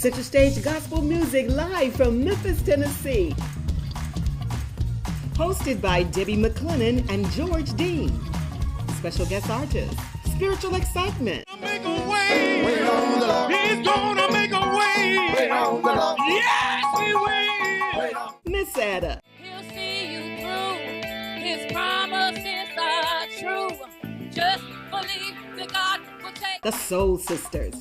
Center Stage Gospel Music live from Memphis, Tennessee. Hosted by Debbie McClennan and George Dean. Special guest artist, Spiritual Excitement. Make a way. Wait on the Lord. He's gonna make a way. Wait on the Lord. Yes, he will. Wait on. Miss Ada. He'll see you through. His promises are true. Just believe that God will take. The Soul Sisters.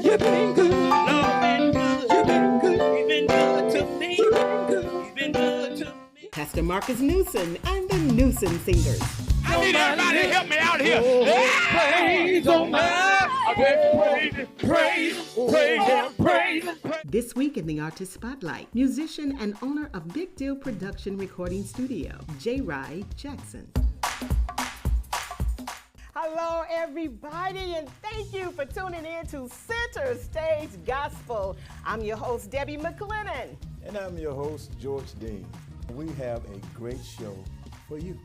You've been good. Lord been good. You've been good. You've been good to me. You've been good. You've been good to me. Pastor Marcus Newson and the Newson Singers. I need everybody to help me out here. Praise on my praise. This week in the Artist Spotlight, musician and owner of Big Deal Production Recording Studio, J. Rye Jackson. Hello, everybody, and thank you for tuning in to Center Stage Gospel. I'm your host, Debbie McClennan. And I'm your host, George Dean. We have a great show for you.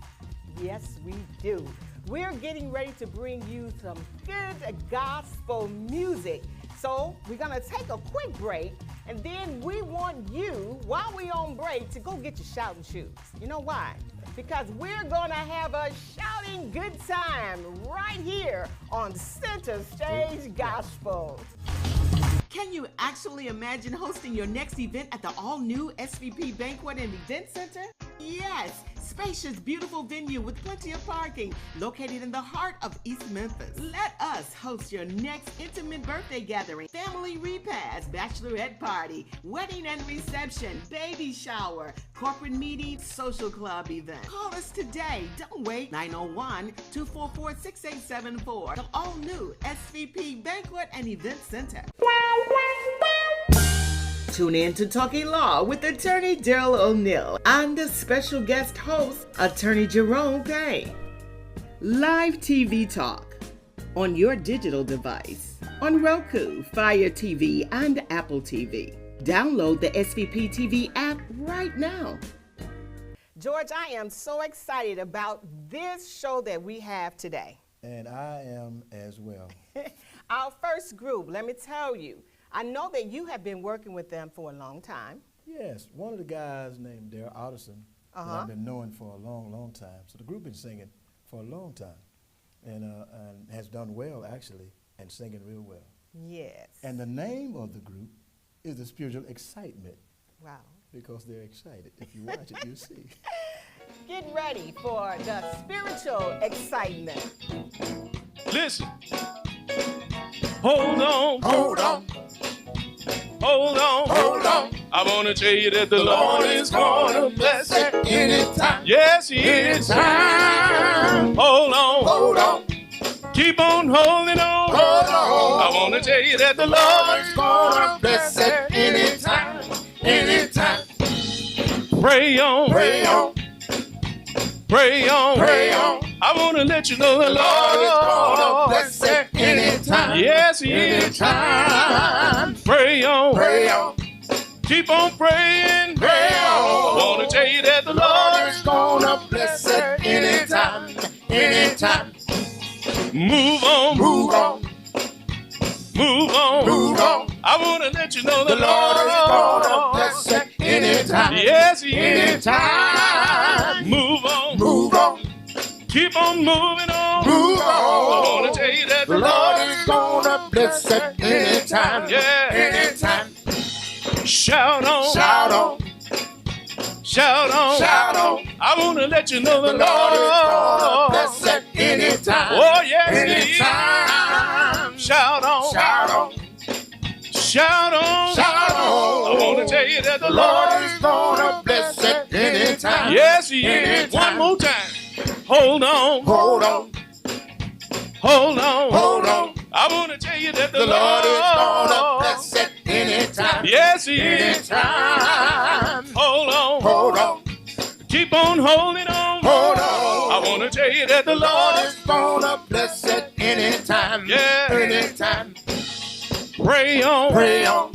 Yes, we do. We're getting ready to bring you some good gospel music. So we're gonna take a quick break, and then we want you, while we're on break, to go get your shouting shoes. You know why? Because we're gonna have a shouting good time right here on Center Stage Gospel. Can you actually imagine hosting your next event at the all-new SVP Banquet and Event Center? Yes, spacious, beautiful venue with plenty of parking, located in the heart of East Memphis. Let us host your next intimate birthday gathering, family repast, bachelorette party, wedding and reception, baby shower, corporate meeting, social club event. Call us today. Don't wait. 901-244-6874. The all-new SVP Banquet and Event Center. Tune in to Talking Law with Attorney Daryl O'Neill and the special guest host, Attorney Jerome Payne. Live TV talk on your digital device, on Roku, Fire TV, and Apple TV. Download the SVP TV app right now. George, I am so excited about this show that we have today. And I am as well. Our first group, let me tell you, I know that you have been working with them for a long time. Yes, one of the guys named Darrell Otterson that I've been knowing for a long, long time. So the group been singing for a long time and has done well, actually, and singing real well. Yes. And the name of the group is the Spiritual Excitement. Wow. Because they're excited. If you watch it, you'll see. Get ready for the Spiritual Excitement. Listen. Hold on. Hold on. Hold on. Hold on. I want to tell you that the Lord is going to bless it. Anytime. Yes, He is. Anytime. Hold on. Hold on. Keep on holding on. Hold on. I want to tell you that the Lord is going Gonna to bless it anytime. Anytime. pray on. Pray on. Pray on. Pray on. I want to let you know the The Lord is gonna Lord. bless it anytime. Yes, He is. Anytime. Pray on. Pray on. Keep on praying. Pray I on. want to tell you that the The Lord is Lord gonna bless it anytime. Anytime. move on. Move on. Move on. Move on. I want to let you know The Lord is gonna bless it anytime. Yes, He is. Anytime. Move on. Move on. Keep on moving on. Move I on. want to tell you that The Lord is gonna bless it anytime. Yeah. Anytime. Shout on. Shout on. Shout on. Shout on. I want to let you know The Lord is gonna bless it anytime. Oh, yes, He is. Anytime. Shout on. Shout on. Shout on. Shout on. I want to tell you that the The Lord is gonna bless it anytime. Yes, He is. Anytime. One more time. Hold on. Hold on. Hold on. Hold on. I want to tell you that The Lord is gonna bless it anytime. Yes, He is. Anytime. Hold on. Hold on. Keep on holding on. Hold on. I want to tell you that the The Lord Lord is gonna bless it anytime. Yeah. Anytime. pray on. Pray on.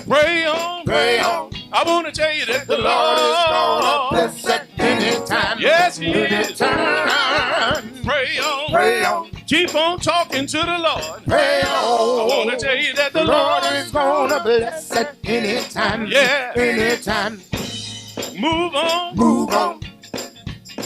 Pray on. Pray on. I want to tell you that The Lord is gonna bless it anytime. Yes, He is. Anytime. Pray on. Pray on. Keep on talking to the Lord. Pray I on. want to tell you that that the Lord is gonna bless at any time. Yeah. Anytime. Move on. Move on.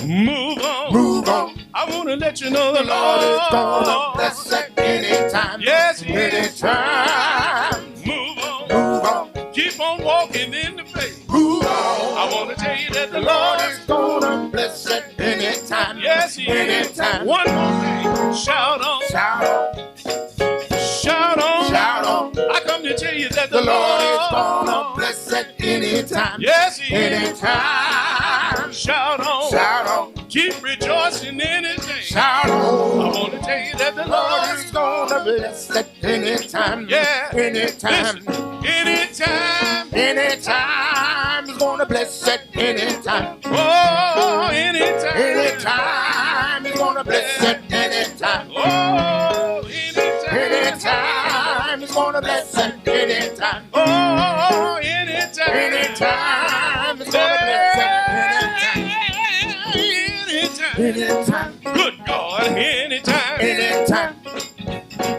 Move on. Move on. I want to let you know the Lord is gonna bless at any time. Yes, anytime. Move on. Move on. Keep on walking in the faith. Move on. I want to tell you that the Lord is gonna bless at any time. Yes, anytime. One more thing. Shout on. Shout on. Shout on. Shout on. I come to tell you that the Lord is gonna bless at any time. Yes, anytime. Shout on. Shout on. Keep rejoicing in His name. Shout on. I want to tell you that the Lord is gonna bless at any time. Yeah. Anytime. Listen. Anytime. Anytime. He's gonna bless at any time. Oh, anytime. Anytime. He's gonna bless at any time. Oh, anytime. Anytime. He's gonna bless at any time. Oh, anytime. Anytime. He's gonna bless at any time. Anytime. Good God, anytime. Anytime.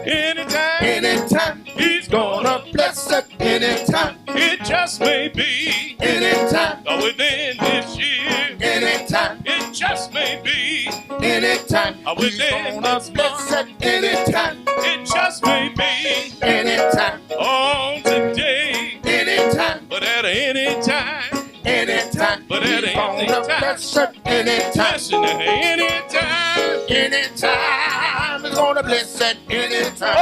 Anytime. Anytime. He's gonna bless at any time. It just may be anytime. Within this year. Anytime. It just may be anytime. Within this month. At any time. It just may be anytime. On today. Anytime. But at any time. Anytime. But at any time. Anytime. Anytime. Anytime. He's gonna bless at any time.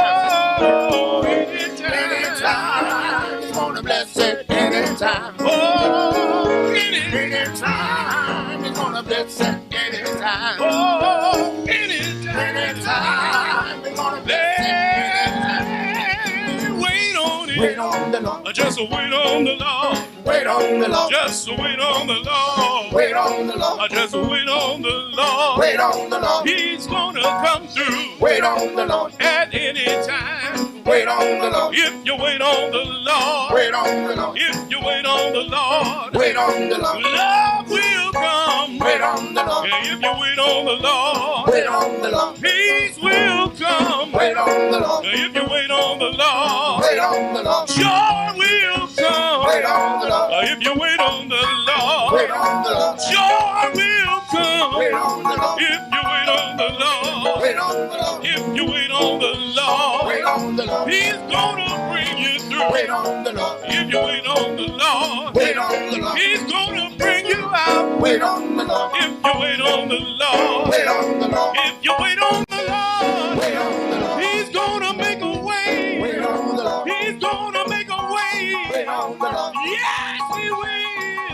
Oh, anytime. Anytime. He's gonna bless at any time. Oh, anytime. He's gonna bless at any time. Oh, anytime. Anytime. He's gonna bless at any time. Wait on it. Wait on the Lord. Just wait on the Lord. Wait on the Lord. Just wait on the Lord. Wait on the Lord. Just wait on the Lord. Wait on the Lord. He's gonna come through. Wait on the Lord. At any time. Wait on the Lord. If you wait on the Lord. Wait on the Lord. If you wait on the Lord. Wait on the Lord. Love will come. Wait on the Lord. If you wait on the Lord. Wait on the Lord. Peace will come. Wait on the Lord. If you wait on the Lord. Wait on the Lord. Joy will come. Wait on the Lord. If you wait on the Lord. Wait on the Lord. Joy will come. Wait on the Lord. If you wait on the Lord. Wait on the Lord. If you wait on the Lord. Wait on the Lord. He's gonna bring you through. Wait on the Lord. If you wait on the Lord. Wait on the Lord. He's gonna bring you out. Wait on the Lord. If you wait on the Lord. Wait on the Lord. If you wait on the Lord. Wait on the Lord. He's gonna make a way. Wait on the Lord. He's gonna make a way. Wait on the Lord. Yes, He will.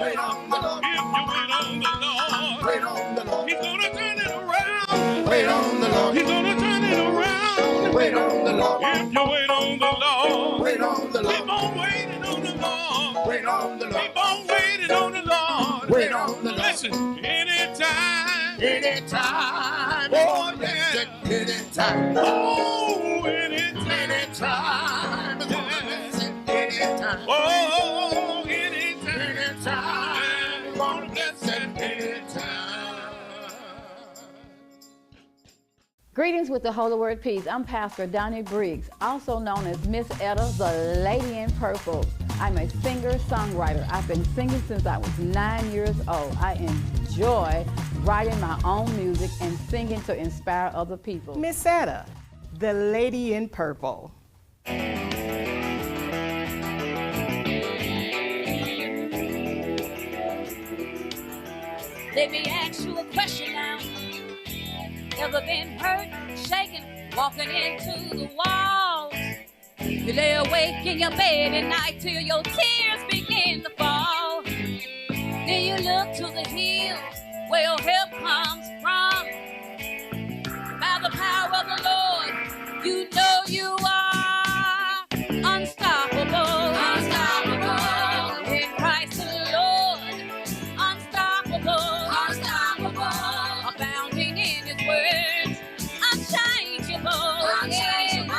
Wait on the Lord. If you wait on the Lord. Wait on the Lord. He's gonna turn it around. Wait on the Lord. He's gonna turn it around. Wait on the Lord. If you wait on the Lord. Wait on the Lord. Keep on waiting on the Lord. Wait on the Lord. Keep on waiting on the Lord. Wait on the Lord. Listen, anytime. Anytime. Oh, yeah. Anytime. Oh, anytime. Anytime. Anytime. Oh, anytime. Anytime. Gonna bless it anytime. Greetings with the Holy Word Peace. I'm Pastor Donnie Briggs, also known as Miss Etta, the Lady in Purple. I'm a singer-songwriter. I've been singing since I was 9 years old. I enjoy writing my own music and singing to inspire other people. Miss Etta, the Lady in Purple. Let me ask you a question now. Ever been hurt, shaken, walking into the walls? You lay awake in your bed at night till your tears begin to fall. Then you look to the hills where your help comes from. By the power of the Lord, you know you are unstoppable. Unstoppable. In Christ the Lord, unstoppable. Unstoppable. Abounding in His words, unchangeable. Unchangeable.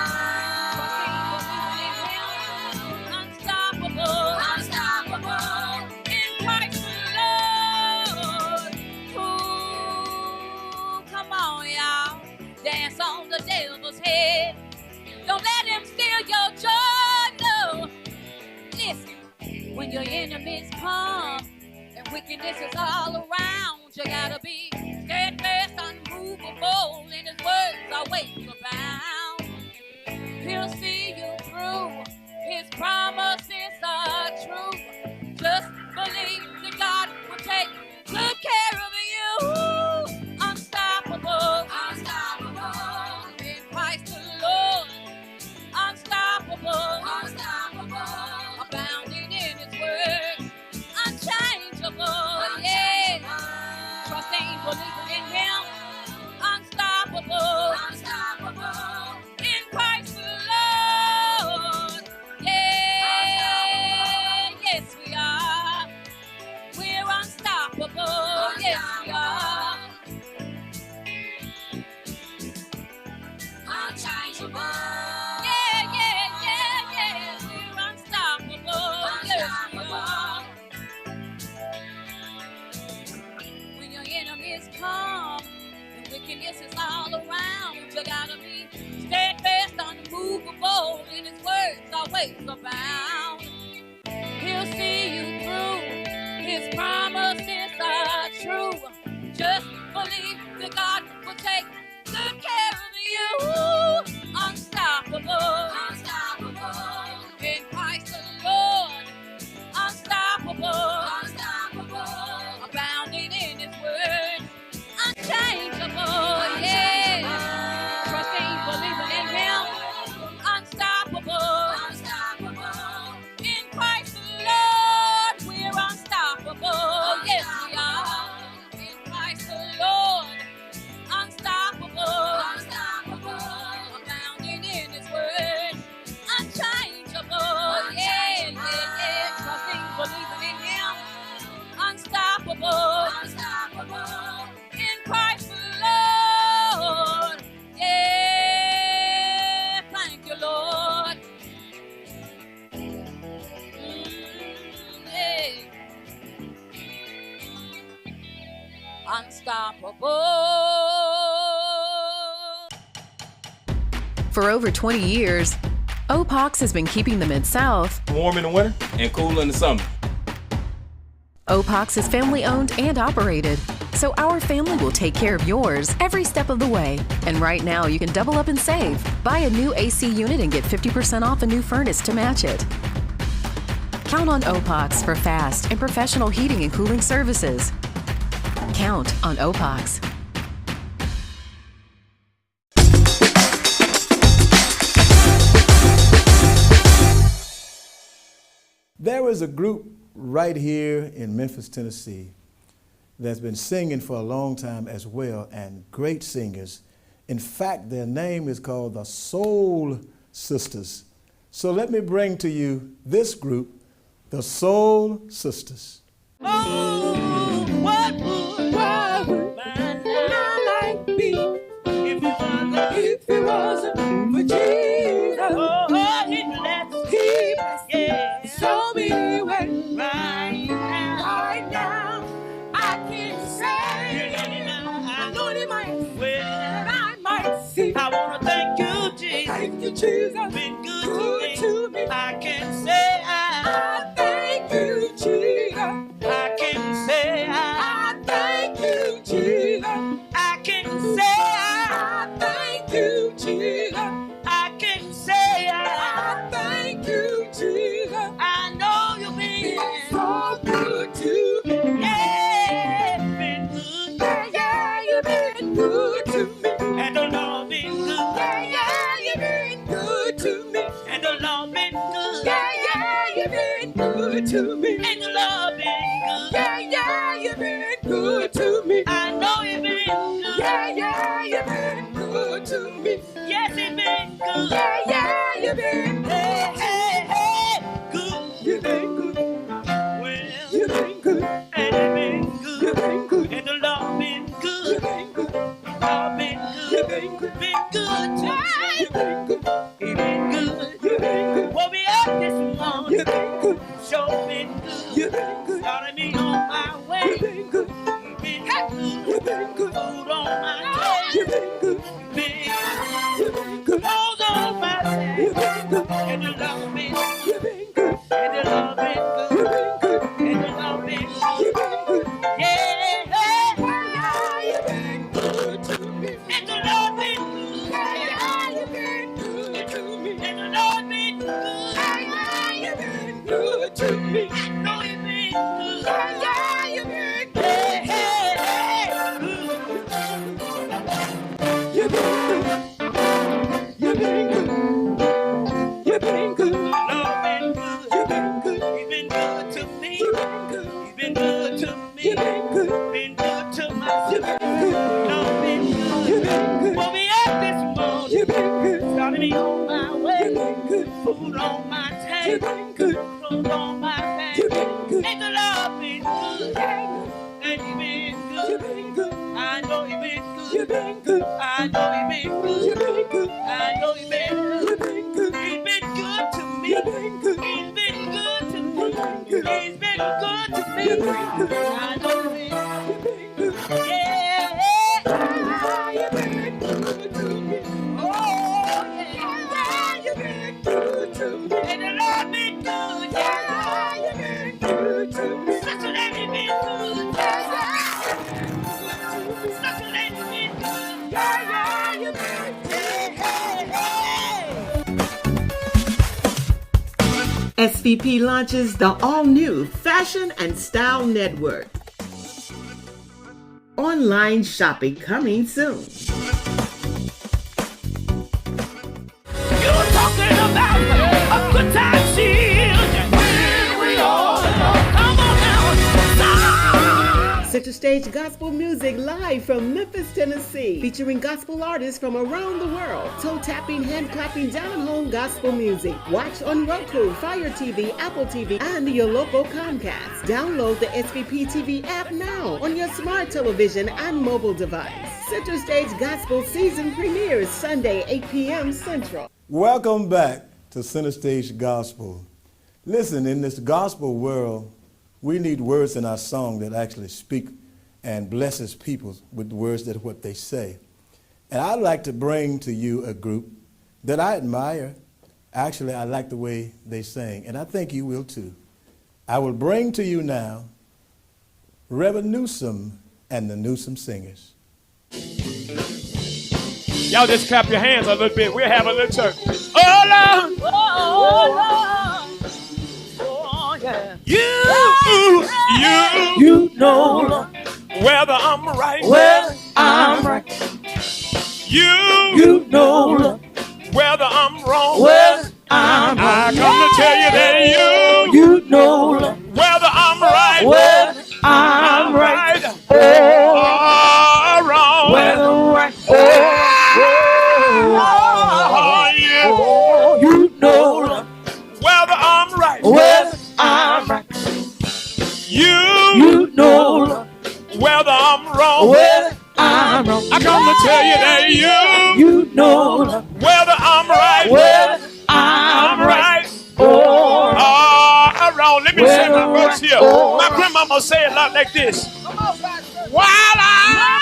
Unstoppable. Unstoppable. In Christ the Lord. Ooh, come on, y'all. Dance on the devil's head. Don't let enemies come and wickedness is all around, you gotta be steadfast, unmovable, and his words always abound. He'll see you through, his promises are true. Just believe that God will take good care of you. Unstoppable, unstoppable, in Christ the Lord. Unstoppable, unstoppable, abounding in his word. Unchangeable, yeah. Trusting, believing in him. Unstoppable, unstoppable, in Christ the Lord. Yeah, yes we are. We're unstoppable, yes we are. Unchangeable. Yeah, yeah, yeah, yeah. We're unstoppable, yes we are. When your enemies come and wickedness is all around, you gotta be steadfast, unmovable, and his words always abound. He'll see you through, his promises are true. Just believe that God will take good care of you. Unstoppable, unstoppable, in Christ the Lord. Unstoppable, unstoppable, abounding in his word. Unchangeable, yeah. Trusting, believing in him. Unstoppable, unstoppable, in Christ the Lord. We're unstoppable, yes we are. In Christ the Lord. Unstoppable, unstoppable, abounding in his word. Unchangeable, yeah, yeah, yeah. Trusting, believing in him. Unstoppable, unstoppable, in Christ the Lord. Yeah, thank you, Lord. Yeah. Unstoppable. For over 20 years, Opox has been keeping the Mid-South Warm in the winter and cool in the summer. Opox is family owned and operated, so our family will take care of yours every step of the way. And right now, you can double up and save. Buy a new AC unit and get 50% off a new furnace to match it. Count on Opox for fast and professional heating and cooling services. Count on Opox. There is a group right here in Memphis, Tennessee, that's been singing for a long time as well, and great singers. In fact, their name is called the Soul Sisters. So let me bring to you this group, the Soul Sisters. Oh, what would my life be if it wasn't for Jesus? Oh, he blessed, yeah, so many ways. Right now, I can say, I know it might, well, I might see. I want to thank you, Jesus. Thank you, Jesus. Been good to me. I can say I thank you, Jesus. I can say I thank you, Jesus. I can say I thank you, Jesus. I can say I thank you, Jesus. I know you've been so good to me. Yeah, been good. Yeah, yeah, you've been good to me. And the Lord been good. Yeah, yeah, you've been good to me. And the Lord been good. Yeah, yeah, you've been good to me. And the Lord been good. Yeah, yeah, you've been good to me. I know you've been good. Yeah, yeah, you've been good to me. Yes, you've been good. Yeah, yeah, you've been hey, hey, hey, good. You've been good. Well, you've been good. And you've been good. You've been good. And the Lord been good. You've been good. Lord been good. You've been good. Been good to me. You've been good. You've been good. You've been good. Woke me up this morning. You've been good. Sure been good. You've been good. Started me on my way. You've been good. You've been good. You've been good. Food on my table. You've been good. You've been good. Clothes on my back. You've been good. And the love been good. You've been good. And the love been good. You've been good. You've been good. Lord, been good. You've been good. You've been good to me. You've been good. You've been good to me. You've been good. Been good to myself. You've been good. Lord, been good. You've been good. Woke me up this morning. You've been good. Started me on my way. You've been good. Food on my table. You've been good. Clothes on my back. You've been good. Ain't the Lord been good? And you've been good. You've been good. I know you've been good. You've been good. I know you've been good. You've been good. I know you've been good. You've been good. He's been good to me. You've been good. He's been good to me. He's been good to me. You've been good. I know you've been good. Yeah. You've been good to me. Oh, yeah. You've been good to me. And the Lord been good. Yeah. You've been good to me. Such a lady been good. SVP launches the all-new Fashion and Style Network. Online shopping coming soon. You're talking about a good time shield. When we all come on now. Center Stage Gospel Music live from Memphis, Tennessee, featuring gospel artists from around the world. Toe-tapping, hand-clapping, down-home gospel music. Watch on Roku, Fire TV, Apple TV, and your local Comcast. Download the SVP TV app now on your smart television and mobile device. Center Stage Gospel season premieres Sunday, 8 p.m. Central. Welcome back to Center Stage Gospel. Listen, in this gospel world, we need words in our song that actually speak and blesses people with the words that what they say. And I'd like to bring to you a group that I admire. Actually, I like the way they sing, and I think you will too. I will bring to you now Reverend Newsom and the Newsom Singers. Y'all just clap your hands a little bit. We'll have a little church. Oh, Lord. Oh, Lord. Oh, yeah. You know whether I'm right. whether I'm right. You know whether I'm wrong. whether I'm I right. come to tell you that You know whether I'm right. whether I'm right. Or wrong. Whether right. Yeah. You know Whether I'm right. whether I'm right. You know whether I'm wrong. whether I'm wrong. I come to tell you that You know whether I'm right. whether I'm right. Or wrong. Let me say my Well, verse here. oh. My grandmama say a lot like this. While I'm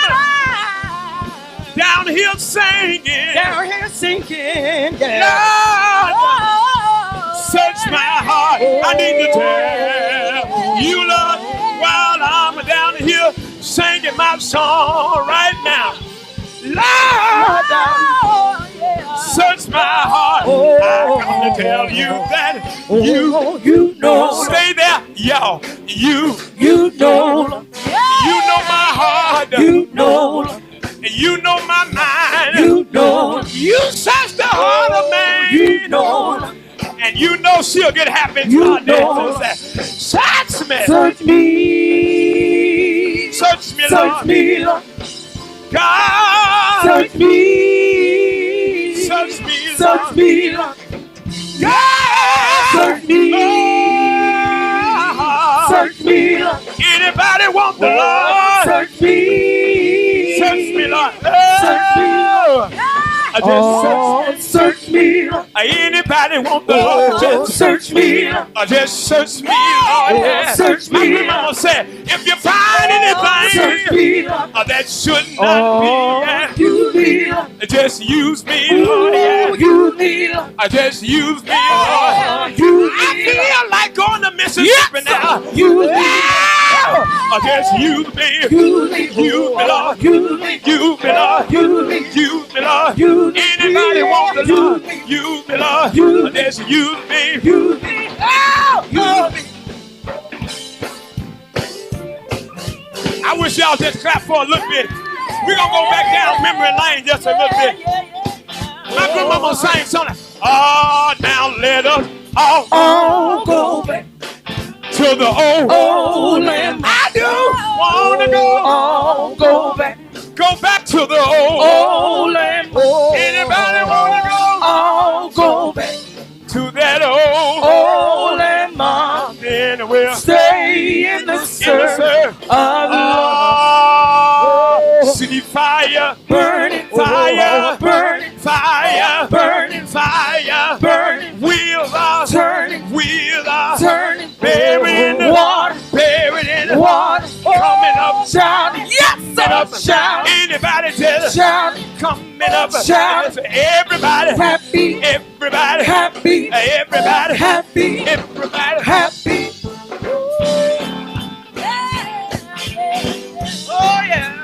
down here singing, Down here sinking. Yeah. Lord, search my heart. I need to tell you, Lord, while I'm down here singing my song right now. Lord, search my heart. I come to tell you that You know. stay there, y'all. You know. my heart. You know. You know my mind. You know. You search the heart of man. You know. And you know she'll get happy. You know. Search me. Search me. Search me, Search Lord. me, Lord. God. Search me. Search me, Search Lord. me, Lord. God. Search me. Lord. Search me, Lord. Anybody want the Lord? Search me. Search me, Lord. Search me, Lord. I just Search me, Lord. anybody want the Lord? Just Search me, Lord. just search me, Lord. Yeah. Search My me, grandmama said, if you find anything Search me, Lord. that should not be, You need, Lord. just use me, Lord. Yeah. You need, Lord. Just use me, Lord. You I feel like going to Mississippi now. You Just use me. You need, Use me, Lord. You need, Use me, Lord. You need, Use me, Lord. You need, Anybody want the Lord? Use me, Lord. You Just use me. You need, I wish y'all just clap for a little bit. We're going to go back down memory lane just a little bit. My grandmama sang something. Oh, now let us all go back to the old land. I do want to go back. Go back to the old land. Anybody want to go back to that old land, Mom? Then we'll stay in the service of the Lord. See fire, burning fire, burning fire, burning fire, burning. Wheels are turning, buried in the water, coming up, shouting, yes, up, shouting. Anybody tell us, shouting, coming up, shouting. Everybody happy, everybody happy, everybody happy, everybody happy. Oh yeah.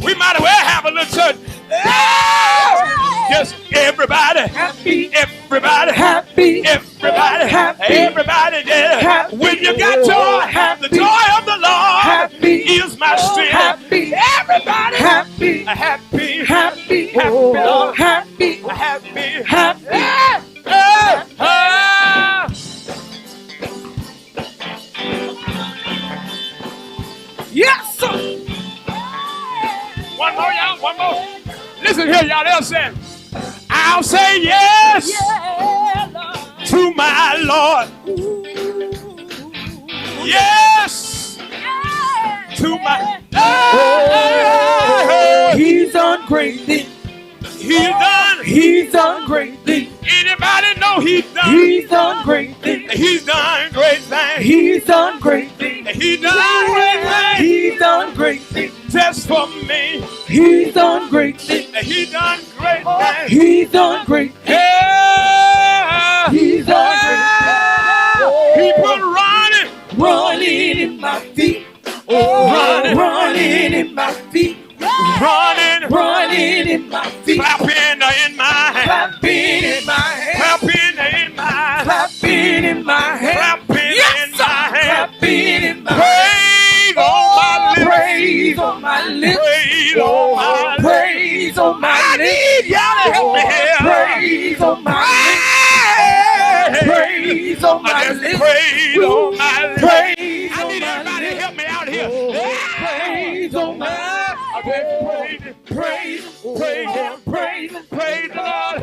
We might as well have a little church. Yes, everybody happy, everybody happy, everybody happy, everybody there. When you got joy, the joy of the Lord is my strength. Happy, everybody happy, happy, happy, happy, Lord, happy, happy, happy. Yes, sir. One more, y'all, one more. Listen here, y'all. They'll say, I'll say yes, to my Lord. Yes, to my Lord. He's done great things. He's done great things. Anybody know he's done great things. He's done great things. He's done great things. He's done great things. He's done great things. Just for me. He's done great things. He's done great things. He's done great things. Yeah. He's done great things. He put running in my feet. Running in my feet. Running in my feet. Clapping in my hand. Clapping in my hand. Clapping in my hand. Clapping in my hand. Clapping in my hand. Clapping in my hand. Praise on my lips. Praise on my lips. Praise on my lips. I need y'all to help me here. Praise on my lips. Praise on my lips. Praise on my lips. I need everybody to help me out here. Praise on my lips. Praise the Lord.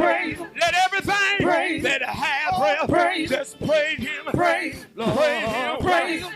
Let everything that has breath just praise Him. Praise Him. Praise Him.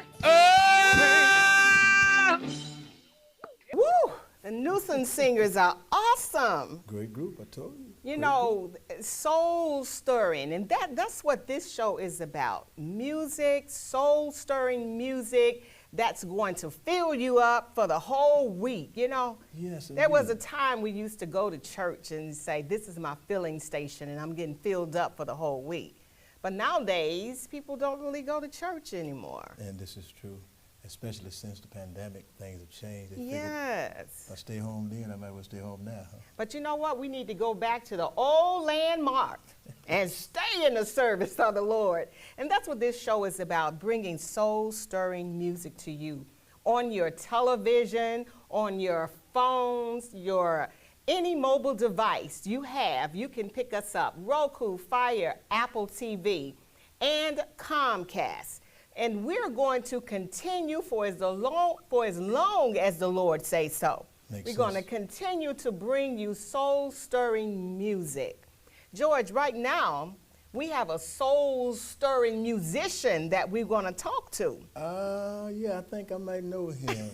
Woo! The Newsom Singers are awesome. Great group, I told you. You know, soul stirring, and that's what this show is about. Music, soul stirring music that's going to fill you up for the whole week, you know? Yes, there was a time we used to go to church and say, this is my filling station, and I'm getting filled up for the whole week. But nowadays, people don't really go to church anymore. And this is true, especially since the pandemic, things have changed. Yes. If I stay home then, I might as well stay home now. Huh? But you know what? We need to go back to the old landmark and stay in the service of the Lord. And that's what this show is about, bringing soul-stirring music to you on your television, on your phones, your any mobile device you have. You can pick us up, Roku, Fire, Apple TV, and Comcast. And we're going to continue for as long as the Lord says so. We're going to continue to bring you soul-stirring music. George, right now, we have a soul-stirring musician that we're going to talk to. Yeah, I think I might know him.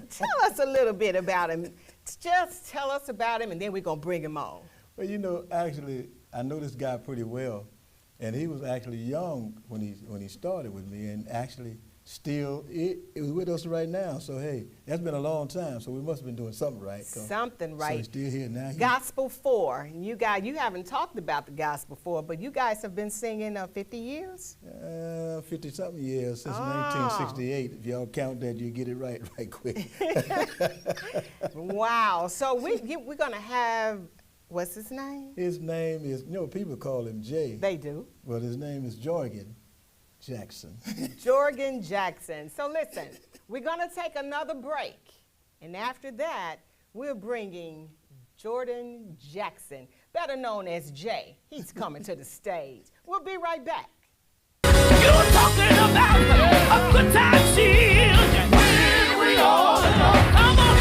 Tell us a little bit about him. Just tell us about him, and then we're going to bring him on. Well, you know, actually, I know this guy pretty well, and he was actually young when he started with me, and actually still it was with us right now. So hey, that's been a long time. So we must have been doing something right. Something right. So he's still here now. Gospel 4. And you haven't talked about the Gospel 4, but you guys have been singing 50 years? 50-something years since 1968. If y'all count that, you get it right quick. Wow. So we're going to have, what's his name? His name is, people call him Jay. They do. But his name is Jorgen Jackson. Jorgen Jackson. So listen, we're going to take another break. And after that, we're bringing Jordan Jackson, better known as Jay. He's coming to the stage. We'll be right back. You're talking about a good time shield. When we all come on now.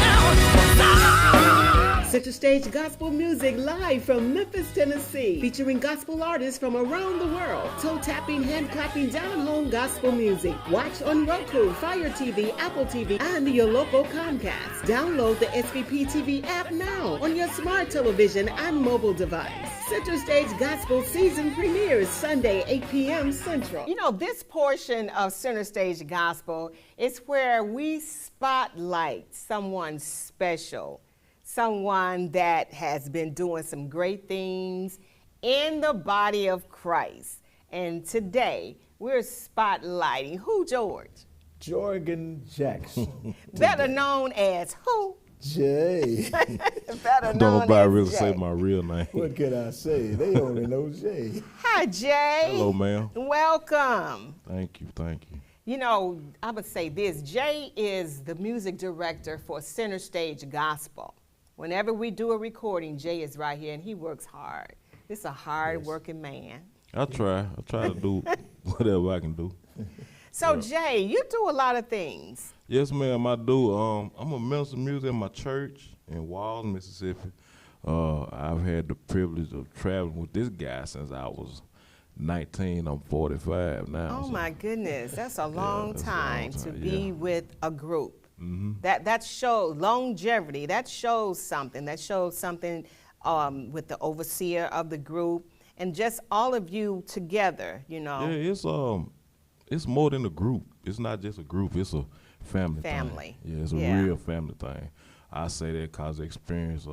Center Stage Gospel Music live from Memphis, Tennessee, featuring gospel artists from around the world. Toe tapping, hand clapping, down home gospel music. Watch on Roku, Fire TV, Apple TV, and your local Comcast. Download the SVP TV app now on your smart television and mobile device. Center Stage Gospel season premieres Sunday, 8 p.m. Central. You know, this portion of Center Stage Gospel is where we spotlight someone special. Someone that has been doing some great things in the body of Christ. And today, we're spotlighting who, George? Jordan Jackson. Better known as who? Jay. Better known Don't nobody as really Jay. say my real name. What can I say? They only know Jay. Hi, Jay. Hello, ma'am. Welcome. Thank you, thank you. You know, I would say this. Jay is the music director for Center Stage Gospel. Whenever we do a recording, Jay is right here, and he works hard. This is a hard-working man. I try to do whatever I can do. So, Jay, you do a lot of things. Yes, ma'am, I do. I'm a minister of music in my church in Walls, Mississippi. I've had the privilege of traveling with this guy since I was 19. I'm 45 now. Oh, so. my goodness. That's a long that's a time long to time, be yeah. with a group. Mm-hmm. That shows longevity. That shows something. That shows something with the overseer of the group and just all of you together, you know. Yeah, it's more than a group. It's not just a group. It's a family Family. thing. Yeah, it's a real family thing. I say that because of experience.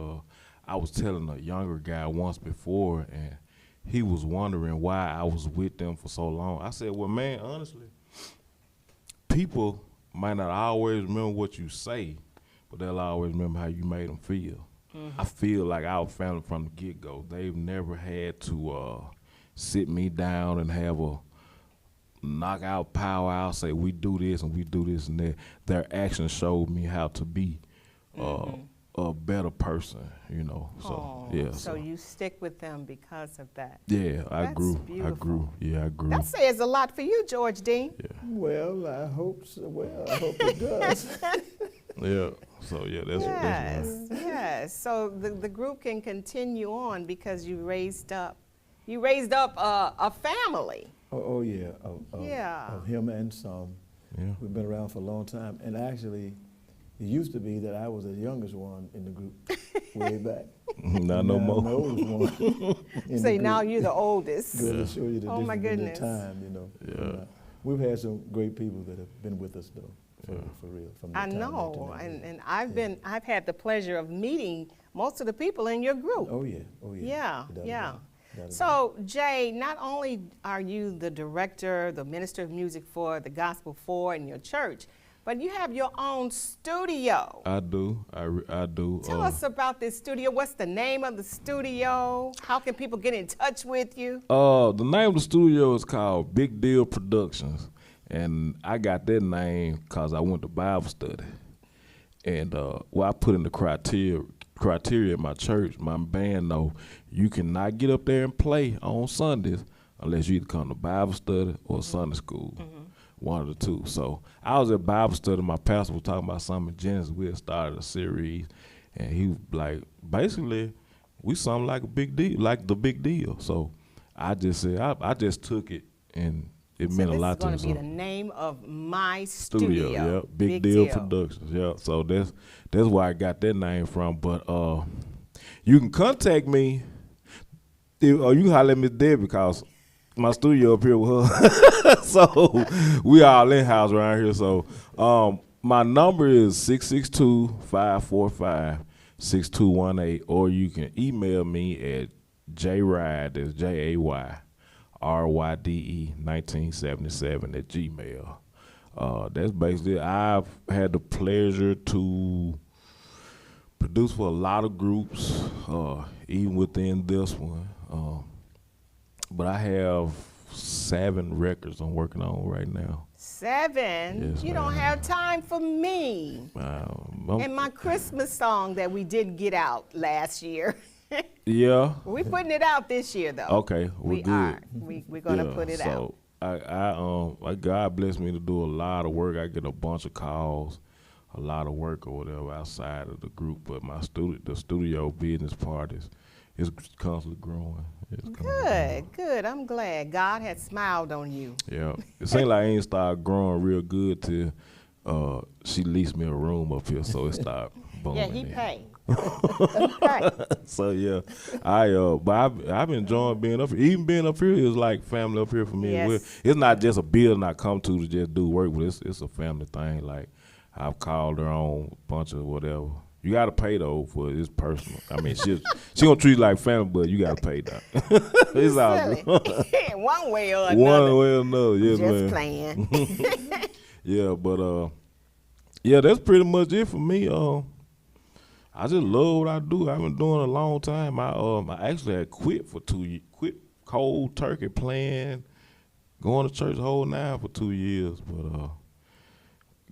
I was telling a younger guy once before, and he was wondering why I was with them for so long. I said, well, man, honestly, people might not always remember what you say, but they'll always remember how you made them feel. I feel like our family from the get-go, they've never had to sit me down and have a knockout powwow, say we do this and we do this and that. Their actions showed me how to be a better person, you know. So yeah. So you stick with them because of that. Yeah, I That's grew. beautiful. I grew. Yeah, I grew. That says a lot for you, George Dean. Well, I hope so. Well, I hope it does. Yeah. So yeah, that's Yes, yes. So the group can continue on because you raised up a family. Oh yeah. Yeah. Of him and some. Yeah. We've been around for a long time. And actually, it used to be that I was the youngest one in the group way back. Not no Now more. I'm the oldest one. in Say the now group. you're the oldest. Good to show you the Oh, my difference in the goodness. time, you know. Yeah. And, we've had some great people that have been with us though, for real. From the I time know, that and I've had the pleasure of meeting most of the people in your group. Oh yeah. Yeah, Without a yeah. doubt. Without a doubt. So, Jay, not only are you the director, the minister of music for the Gospel 4 in your church, but you have your own studio. I do. I do. Tell us about this studio. What's the name of the studio? How can people get in touch with you? The name of the studio is called Big Deal Productions, and I got that name because I went to Bible study, and I put in the criteria in my church. My band know you cannot get up there and play on Sundays unless you either come to Bible study or Sunday school. One of the two. So I was at Bible study. My pastor was talking about something in Genesis. We had started a series, and he was like, basically, we something like a big deal, like the big deal. So I just said, I just took it, and it meant a lot to me. This is going to be the name of my studio. Yeah, Big Deal Productions. Yeah, so that's where I got that name from. But you can contact me, or you can holler at Miss Debbie because my studio up here with her. So we all in-house around here. So my number is 662-545-6218, or you can email me at jayride, that's JAYRYDE 1977 at Gmail. That's basically it. I've had the pleasure to produce for a lot of groups, even within this one. But I have 7 records I'm working on right now. 7? Yes, You don't ma'am. have time for me. And my Christmas song that we didn't get out last year. Yeah. We're putting it out this year, though. Okay, we good. are. We're gonna put it out. So God blessed me to do a lot of work. I get a bunch of calls, a lot of work or whatever outside of the group. But the studio business part is constantly growing. Good. I'm glad God has smiled on you. Yeah, it seems like I ain't started growing real good till she leased me a room up here, so it started booming. Yeah, he in. paid. So yeah, but I've been enjoying being up here. Even being up here is like family up here for me. Yes. It's not just a building I come to just do work, but it's a family thing. Like I've called her on a bunch of whatever. You gotta pay though for it's personal. I mean she gonna treat you like family, but you gotta pay that. It's all good. One way or another. One way or another, yes, Just man. playing. Yeah, but yeah, that's pretty much it for me. I just love what I do. I've been doing it a long time. I actually had quit for 2 years, quit cold turkey playing, going to church the whole 9 for 2 years. But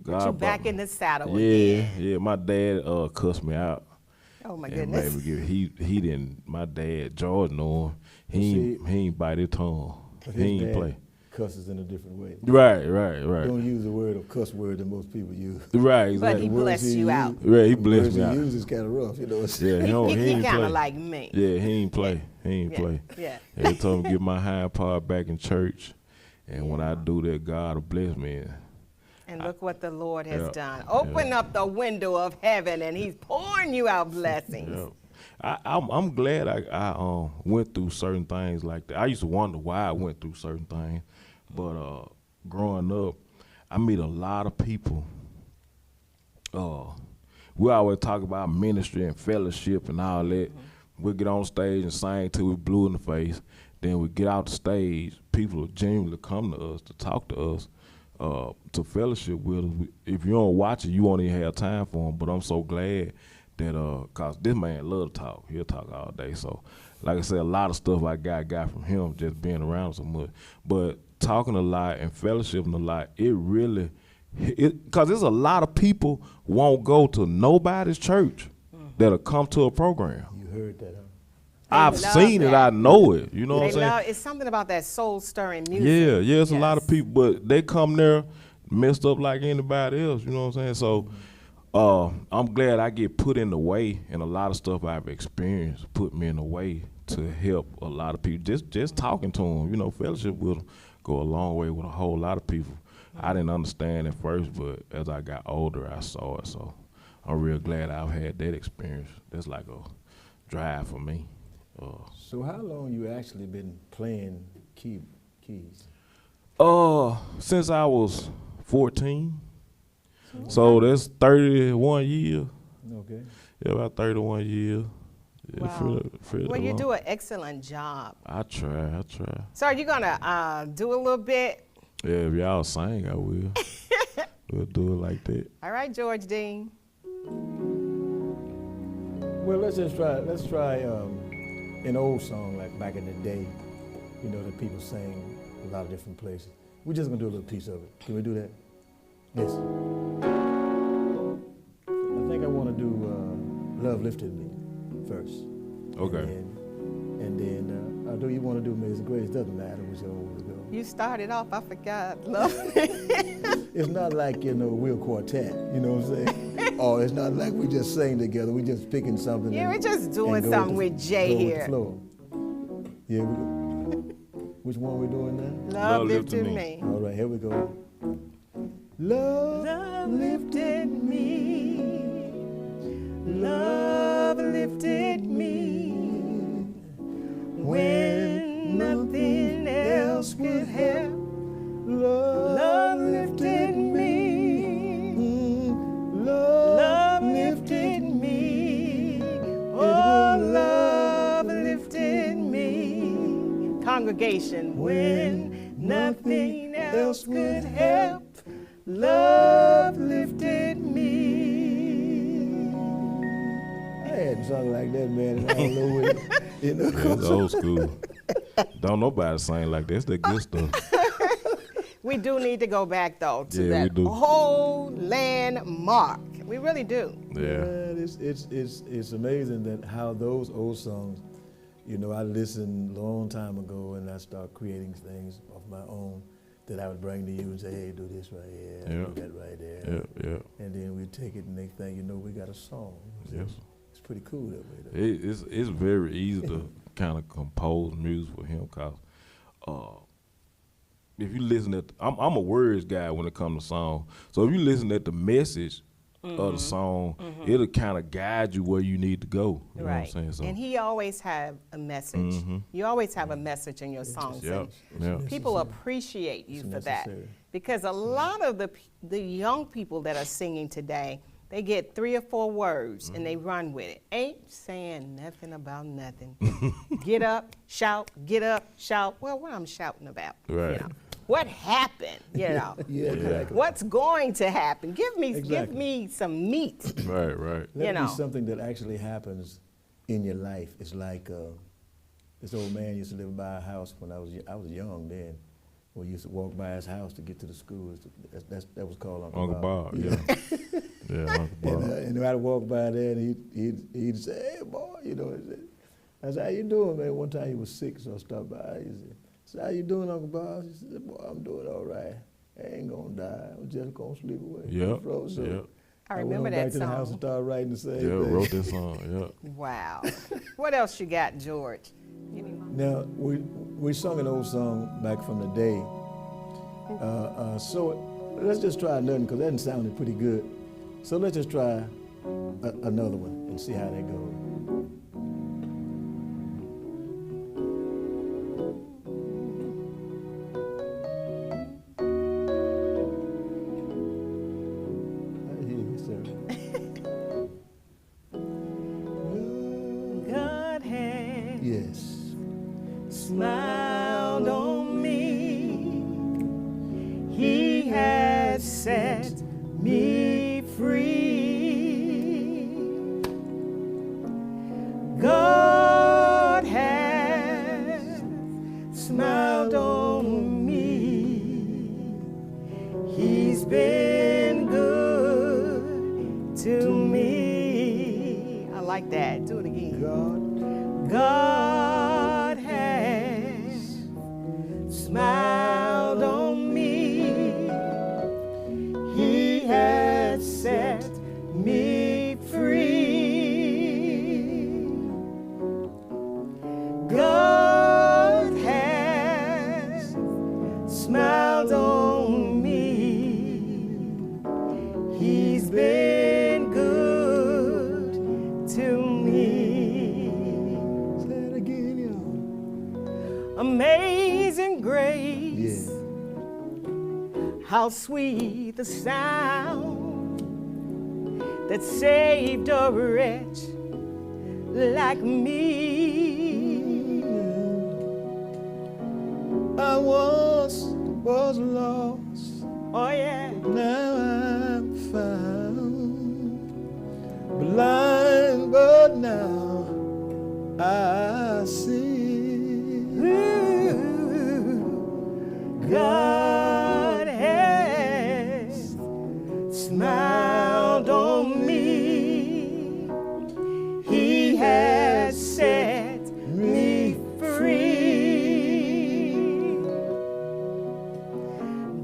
God you back in the saddle again. again. Yeah. My dad cussed me out. Oh my And goodness. he didn't. My dad, George, know him. He ain't bite his tongue. He ain't play. Cusses in a different way. Right. Don't use the word of cuss word that most people use. Right, exactly. But he blessed you out. Right, he blessed me The out. words he uses kind of rough, you know. Yeah, he ain't kind play. of like me. Yeah, he ain't play. He ain't play. Yeah. They told me to get my hind part back in church, and when I do that, God will bless me. And look what the Lord has Yeah, done. Open up the window of heaven, and He's pouring you out blessings. Yeah. I'm glad I went through certain things like that. I used to wonder why I went through certain things, but growing up, I meet a lot of people. We always talk about ministry and fellowship and all that. We'll get on stage and sing till we blue in the face. Then we get out the stage. People will genuinely come to us to talk to us, to fellowship with us. If you don't watch it, you won't even have time for them. But I'm so glad that, cause this man love to talk. He'll talk all day. So, like I said, a lot of stuff I got from him just being around so much. But talking a lot and fellowshipping a lot, it really, cause there's a lot of people won't go to nobody's church that'll come to a program. You heard that, huh? I've seen it, I know it. You know what I'm saying? It's something about that soul-stirring music. Yeah, it's a lot of people, but they come there messed up like anybody else, you know what I'm saying? So I'm glad I get put in the way, and a lot of stuff I've experienced put me in the way to help a lot of people. Just talking to them, you know, fellowship will go a long way with a whole lot of people. I didn't understand at first, but as I got older, I saw it. So I'm real glad I've had that experience. That's like a drive for me. So how long you actually been playing keys? Since I was 14. So that's 31 years. Okay. Yeah, about 31 years. Yeah, Wow. Well, you long. do an excellent job. I try. So are you going to do a little bit? Yeah, if y'all sing, I will. We'll do it like that. All right, George Dean. Well, let's try an old song like back in the day, you know, that people sang a lot of different places. We're just gonna do a little piece of it. Can we do that? Yes. I think I want to do Love Lifted Me first. Okay. And then Do You Want to Do Amazing Grace? Doesn't matter which old we go. You started off, I forgot. Love. It's not like, you know, we're a quartet, you know what I'm saying? Or it's not like we just sing together, we just picking something. Yeah, and, we're just doing and something with Jay go here. With the flow. Yeah, which one we doing now? Love lifted me. All right, here we go. Love lifted me. Love lifted me. When nothing else could help. Love lifted me. Love lifted me. Oh, love lifted me. Congregation, when nothing else could help, love lifted me. I hadn't sung like that, man, and I don't know when. You know, It's old school. Don't nobody sing like that. It's that good stuff. We do need to go back, though, to Yeah, we that do. whole landmark. We really do. Yeah. It's amazing that how those old songs, you know, I listened a long time ago and I start creating things of my own that I would bring to you and say, hey, do this right here, Yeah. do that right there. Yeah. And then we take it and next thing you know, we got a song. Yes. It's pretty cool that way, though. It's very easy to kind of compose music for him, cause if you listen at, I'm a words guy when it comes to song. So if you listen at the message of the song, it'll kind of guide you where you need to go. You know what I'm saying? So, And he always have a message. You always have a message in your songs. Yep. And Yep. people appreciate you It's for that. necessary. Because a lot of the young people that are singing today, they get 3 or 4 words and they run with it. Ain't saying nothing about nothing. Get up, shout, get up, shout. Well, what I'm shouting about? Right. You know, what happened? You know, Yeah, exactly. what's going to happen? Give me Exactly. some meat. right. Let you it know. be something that actually happens in your life. It's like this old man used to live by a house when I was young then. We used to walk by his house to get to the school. That was called Uncle Bob. Yeah. Yeah, Uncle Bob. And I'd walk by there and he'd say, hey, boy, you know. I said, how you doing, man? One time he was sick, so I stopped by. He said, how you doing, Uncle Bob? He said, boy, I'm doing all right. I ain't gonna die. I'm just gonna sleep away. Yep. So Yep. I went remember on that back to the house and song. started writing the same Yeah, thing. wrote this song. Yeah. Wow. What else you got, George? Give me one. Now, we sung an old song back from the day. So let's just try another because that sounded pretty good. So let's just try another one and see how that goes. I hear you, sir. God has Yes. smiled on me. He has set me free. God has smiled on me. He's been good to me. I like that. Do it again. God has smiled on me. He has set me free. God has smiled on me. He's been good to me. Say it again, y'all. Amazing grace. Yeah. How sweet the sound that saved a wretch like me. I once was lost, Oh yeah. now I'm found. Blind, but now I see. Ooh, God has smiled on me. He has set me free.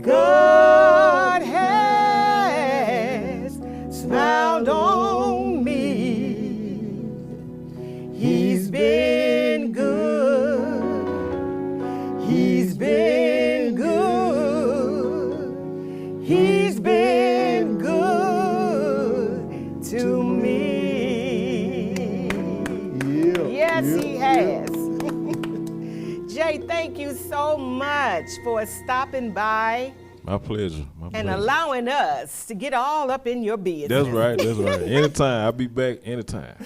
God has smiled on me. He's been good. He's been good. He's been good to me. Yeah. Yes, yeah, he has. Jay, thank you so much for stopping by My pleasure. My and pleasure. allowing us to get all up in your business. That's right. That's right. Anytime. I'll be back anytime.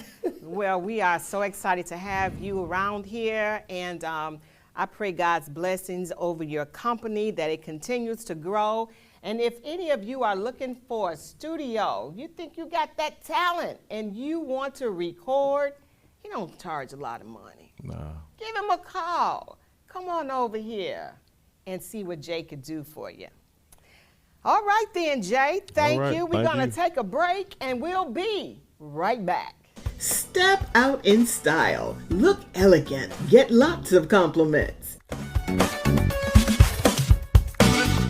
Well, we are so excited to have you around here, and I pray God's blessings over your company, that it continues to grow. And if any of you are looking for a studio, you think you got that talent and you want to record, he don't charge a lot of money. Nah. Give him a call. come on over here and see what Jay could do for you. All right then, Jay. Thank you. We're going to take a break, and we'll be right back. Step out in style. Look elegant. Get lots of compliments.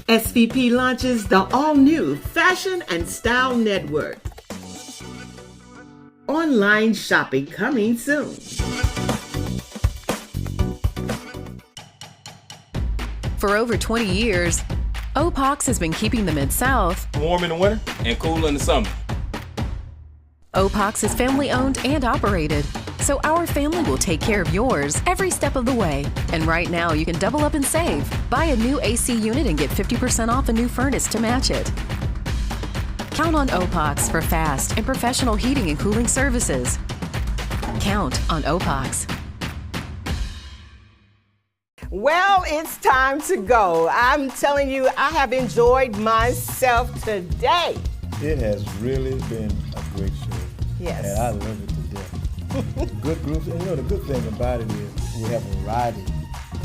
SVP launches the all-new Fashion and Style Network. Online shopping coming soon. For over 20 years, OPOX has been keeping the Mid-South Warm in the winter and cool in the summer. OPOX is family owned and operated, so our family will take care of yours every step of the way. And right now, you can double up and save. Buy a new AC unit and get 50% off a new furnace to match it. Count on OPOX for fast and professional heating and cooling services. Count on OPOX. Well, it's time to go. I'm telling you, I have enjoyed myself today. It has really been a great show. Yes. And I love it to death. Good groups. And you know, the good thing about it is we have variety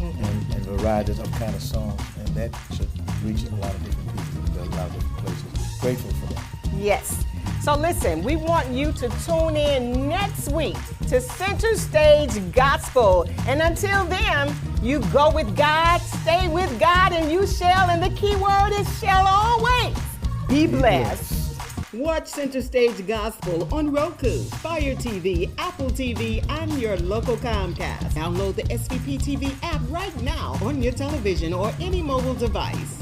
and varieties of kind of songs. And that should reach a lot of different people, a lot of different places. Grateful for that. Yes. So listen, we want you to tune in next week to Center Stage Gospel. And until then, you go with God, stay with God, and you shall, and the key word is shall always be blessed. Watch Center Stage Gospel on Roku, Fire TV, Apple TV, and your local Comcast. Download the SVP TV app right now on your television or any mobile device.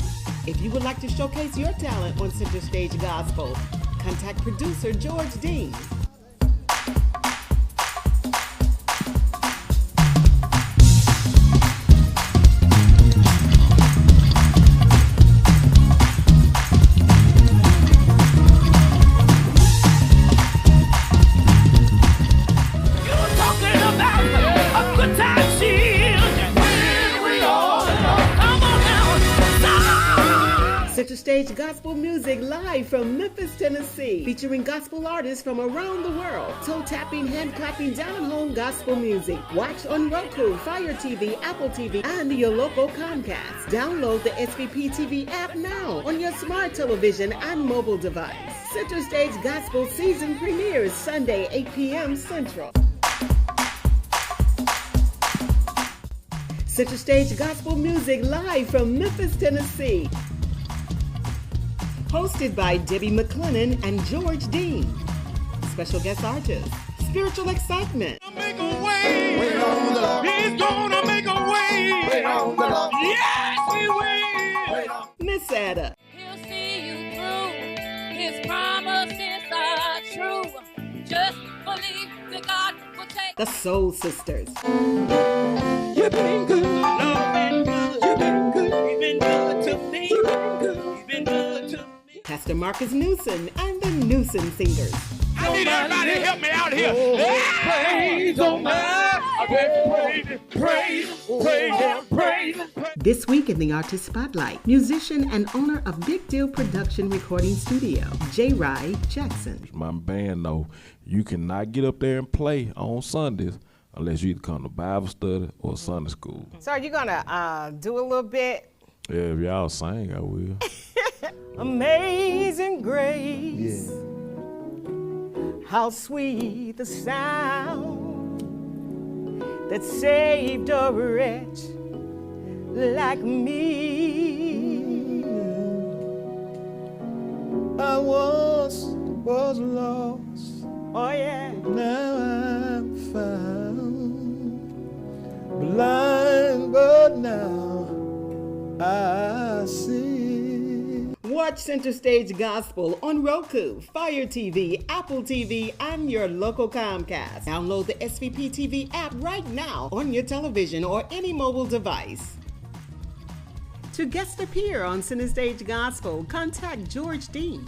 If you would like to showcase your talent on Center Stage Gospel, contact producer George Dean. Center Stage Gospel Music live from Memphis, Tennessee, featuring gospel artists from around the world. Toe-tapping, hand-clapping, down-home gospel music. Watch on Roku, Fire TV, Apple TV, and your local Comcast. Download the SVP TV app now on your smart television and mobile device. Center Stage Gospel season premieres Sunday, 8 p.m. Central. Center Stage Gospel Music live from Memphis, Tennessee. Hosted by Debbie McClennan and George Dean. Special guest artist, Spiritual Excitement. Make a way. Wait on the Lord. He's gonna make a way. Wait on the Lord. Yes, he will. Miss Ada. He'll see you through. His promises are true. Just believe that God will take. The Soul Sisters. You've been good, Lord, been good. You've been good. You've been good to me. You've been good. You've been good to me. Pastor Marcus Newson and the Newson Singers. I need everybody to help me out here. Praise on my praise. This week in the Artist Spotlight, musician and owner of Big Deal Production Recording Studio, J. Rye Jackson. My band know you cannot get up there and play on Sundays unless you either come to Bible study or Sunday school. So are you going to do a little bit? Yeah, if y'all sing, I will. Amazing grace. Yeah. How sweet the sound that saved a wretch like me. I once was lost. Oh yeah. Now I'm found. Blind, but now I see. Watch Center Stage Gospel on Roku, Fire TV, Apple TV, and your local Comcast. Download the SVP TV app right now on your television or any mobile device. To guest appear on Center Stage Gospel, contact George Dean.